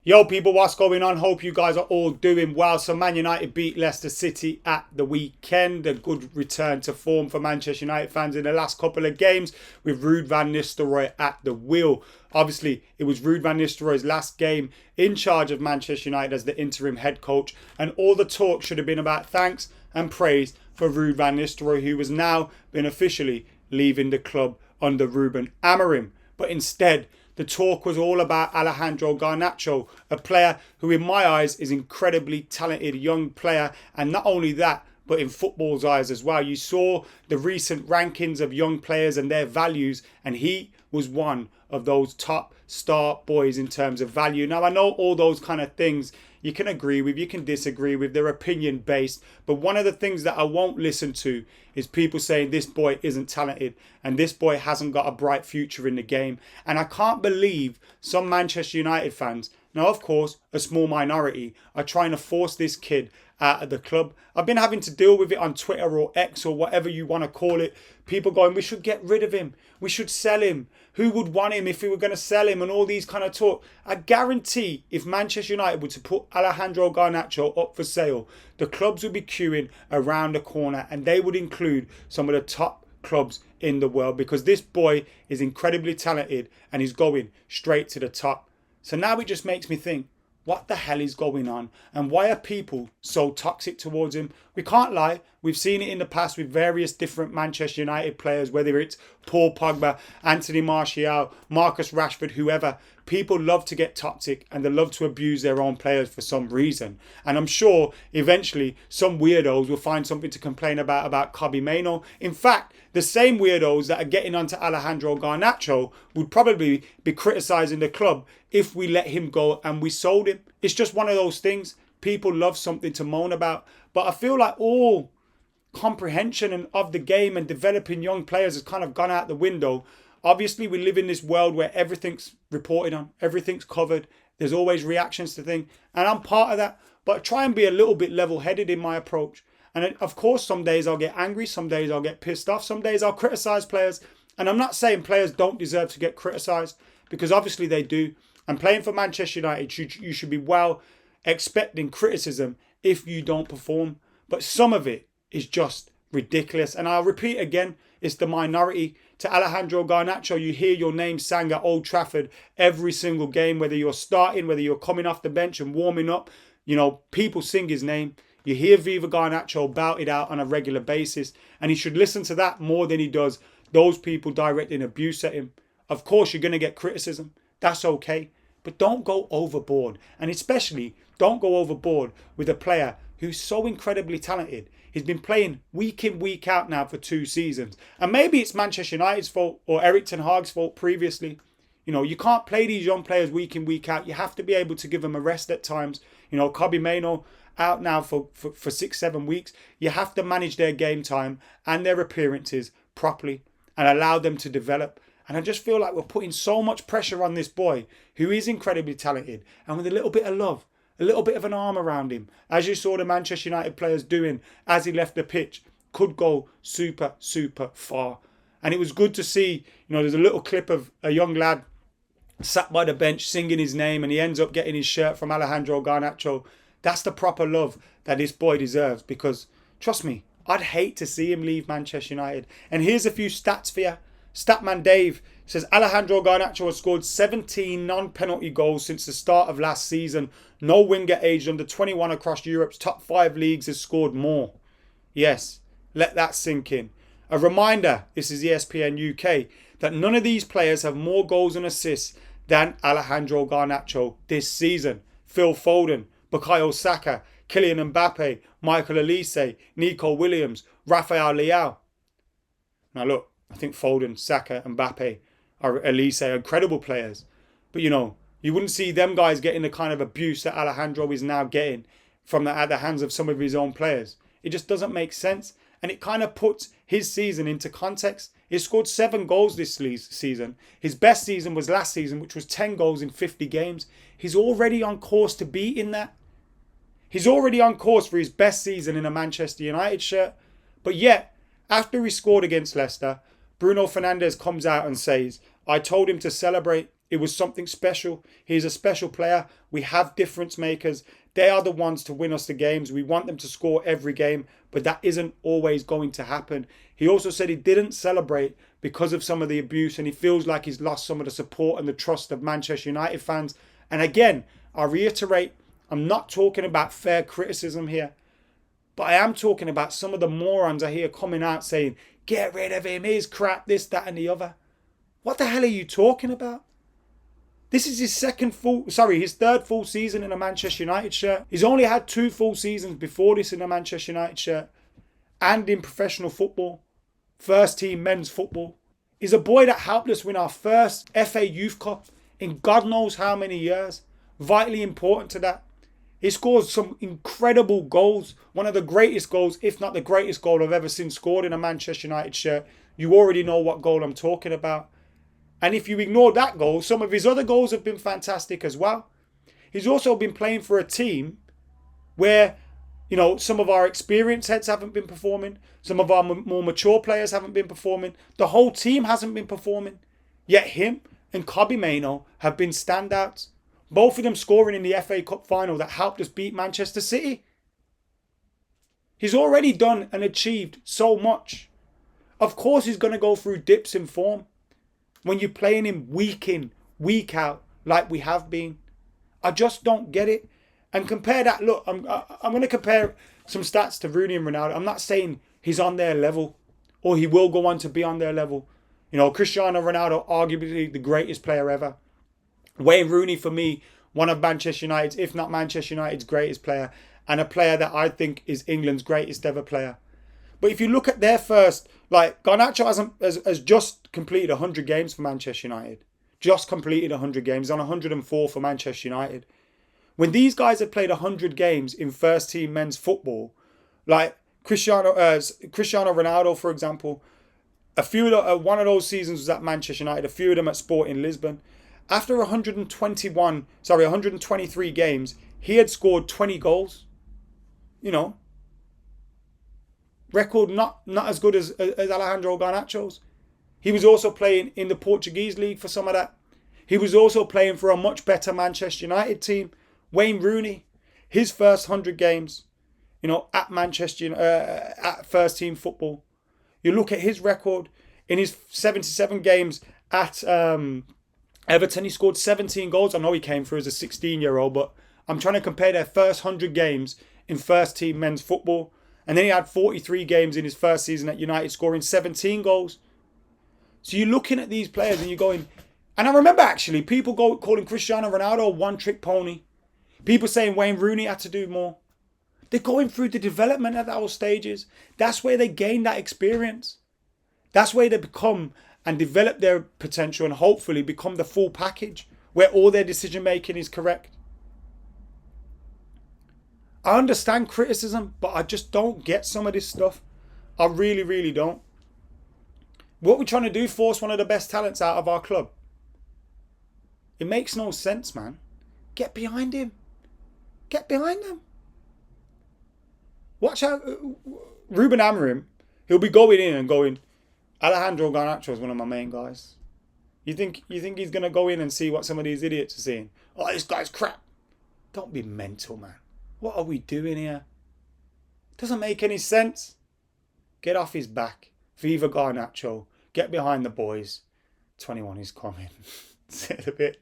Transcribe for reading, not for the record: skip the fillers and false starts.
Yo, people, what's going on? Hope you guys are all doing well. So, Man United beat Leicester City at the weekend. A good return to form for Manchester United fans in the last couple of games with Ruud van Nistelrooy at the wheel. Obviously, it was Ruud van Nistelrooy's last game in charge of Manchester United as the interim head coach. And all the talk should have been about thanks and praise for Ruud van Nistelrooy, who has now been officially leaving the club under Ruben Amorim. But instead, the talk was all about Alejandro Garnacho, a player who in my eyes is incredibly talented young player. And not only that, but in football's eyes as well. You saw the recent rankings of young players and their values, and he was one of those top star boys in terms of value. Now, I know all those kind of things you can agree with, you can disagree with, they're opinion based. But one of the things that I won't listen to is people saying this boy isn't talented and this boy hasn't got a bright future in the game. And I can't believe some Manchester United fans, now of course a small minority, are trying to force this kid out of the club. I've been having to deal with it on Twitter or X or whatever you want to call it. People going, we should get rid of him, we should sell him. Who would want him if we were going to sell him, and all these kind of talk. I guarantee if Manchester United were to put Alejandro Garnacho up for sale, the clubs would be queuing around the corner, and they would include some of the top clubs in the world, because this boy is incredibly talented and he's going straight to the top. So now it just makes me think, what the hell is going on? And why are people so toxic towards him? We can't lie. We've seen it in the past with various different Manchester United players, whether it's Paul Pogba, Anthony Martial, Marcus Rashford, whoever. People love to get toxic and they love to abuse their own players for some reason. And I'm sure eventually some weirdos will find something to complain about Kobbie Mainoo. In fact, the same weirdos that are getting onto Alejandro Garnacho would probably be criticising the club if we let him go and we sold him. It's just one of those things. People love something to moan about. But I feel like all comprehension of the game and developing young players has kind of gone out the window. Obviously, we live in this world where everything's reported on, everything's covered. There's always reactions to things. And I'm part of that. But I try and be a little bit level-headed in my approach. And of course, some days I'll get angry. Some days I'll get pissed off. Some days I'll criticise players. And I'm not saying players don't deserve to get criticised, because obviously they do. And playing for Manchester United, you should be well expecting criticism if you don't perform. But some of it is just ridiculous. And I'll repeat again, it's the minority. To Alejandro Garnacho, you hear your name sang at Old Trafford every single game, whether you're starting, whether you're coming off the bench and warming up. You know, people sing his name. You hear Viva Garnacho belted out on a regular basis. And he should listen to that more than he does those people directing abuse at him. Of course, you're going to get criticism. That's okay. But don't go overboard. And especially, don't go overboard with a player who's so incredibly talented. He's been playing week in, week out now for 2 seasons. And maybe it's Manchester United's fault or Erik ten Hag's fault previously. You know, you can't play these young players week in, week out. You have to be able to give them a rest at times. You know, Kobbie Mainoo out now for 6-7 weeks. You have to manage their game time and their appearances properly and allow them to develop. And I just feel like we're putting so much pressure on this boy who is incredibly talented, and with a little bit of love, a little bit of an arm around him, as you saw the Manchester United players doing as he left the pitch, could go super, super far. And it was good to see, you know, there's a little clip of a young lad sat by the bench singing his name, and he ends up getting his shirt from Alejandro Garnacho. That's the proper love that this boy deserves, because, trust me, I'd hate to see him leave Manchester United. And here's a few stats for you. Statman Dave says Alejandro Garnacho has scored 17 non-penalty goals since the start of last season. No winger aged under 21 across Europe's top 5 leagues has scored more. Yes, let that sink in. A reminder, this is ESPN UK, that none of these players have more goals and assists than Alejandro Garnacho this season. Phil Foden, Bukayo Saka, Kylian Mbappe, Michael Olise, Nico Williams, Rafael Leao. Now look, I think Foden, Saka, Mbappe, or Olise are incredible players. But, you know, you wouldn't see them guys getting the kind of abuse that Alejandro is now getting at the hands of some of his own players. It just doesn't make sense. And it kind of puts his season into context. He scored 7 goals this season. His best season was last season, which was 10 goals in 50 games. He's already on course to be in that. He's already on course for his best season in a Manchester United shirt. But yet, after he scored against Leicester, Bruno Fernandes comes out and says, I told him to celebrate. It was something special. He's a special player. We have difference makers. They are the ones to win us the games. We want them to score every game, but that isn't always going to happen. He also said he didn't celebrate because of some of the abuse, and he feels like he's lost some of the support and the trust of Manchester United fans. And again, I reiterate, I'm not talking about fair criticism here, but I am talking about some of the morons I hear coming out saying, get rid of him, he's crap, this, that, and the other. What the hell are you talking about? This is his his third full season in a Manchester United shirt. He's only had 2 full seasons before this in a Manchester United shirt and in professional football, first team men's football. He's a boy that helped us win our first FA Youth Cup in God knows how many years. Vitally important to that. He scored some incredible goals. One of the greatest goals, if not the greatest goal I've ever seen scored in a Manchester United shirt. You already know what goal I'm talking about. And if you ignore that goal, some of his other goals have been fantastic as well. He's also been playing for a team where, some of our experienced heads haven't been performing. Some of our more mature players haven't been performing. The whole team hasn't been performing. Yet him and Kobbie Mainoo have been standouts. Both of them scoring in the FA Cup final that helped us beat Manchester City. He's already done and achieved so much. Of course he's going to go through dips in form. When you're playing him week in, week out, like we have been. I just don't get it. And compare that. Look, I'm going to compare some stats to Rooney and Ronaldo. I'm not saying he's on their level or he will go on to be on their level. Cristiano Ronaldo, arguably the greatest player ever. Wayne Rooney, for me, one of Manchester United's, if not Manchester United's greatest player, and a player that I think is England's greatest ever player. But if you look at their first, Garnacho has just completed 100 games for Manchester United. Just completed 100 games. He's on 104 for Manchester United. When these guys had played 100 games in first team men's football, like Cristiano Ronaldo, for example, one of those seasons was at Manchester United, a few of them at Sporting Lisbon. After 123 games, he had scored 20 goals. Record not as good as Alejandro Garnacho's. He was also playing in the Portuguese league for some of that. He was also playing for a much better Manchester United team. Wayne Rooney, his first 100 games, at Manchester, at first team football. You look at his record in his 77 games at Everton. He scored 17 goals. I know he came through as a 16-year-old, but I'm trying to compare their first 100 games in first team men's football. And then he had 43 games in his first season at United, scoring 17 goals. So you're looking at these players and you're going... And I remember actually people calling Cristiano Ronaldo a one-trick pony. People saying Wayne Rooney had to do more. They're going through the development at those stages. That's where they gain that experience. That's where they become and develop their potential and hopefully become the full package where all their decision making is correct. I understand criticism, but I just don't get some of this stuff. I really, really don't. What we're trying to do, force one of the best talents out of our club. It makes no sense, man. Get behind him. Get behind him. Watch out. Ruben Amorim, he'll be going in and going, Alejandro Garnacho is one of my main guys. You think he's going to go in and see what some of these idiots are seeing? Oh, this guy's crap. Don't be mental, man. What are we doing here? Doesn't make any sense. Get off his back. Viva Garnacho. Get behind the boys. 21 is coming. See it a bit.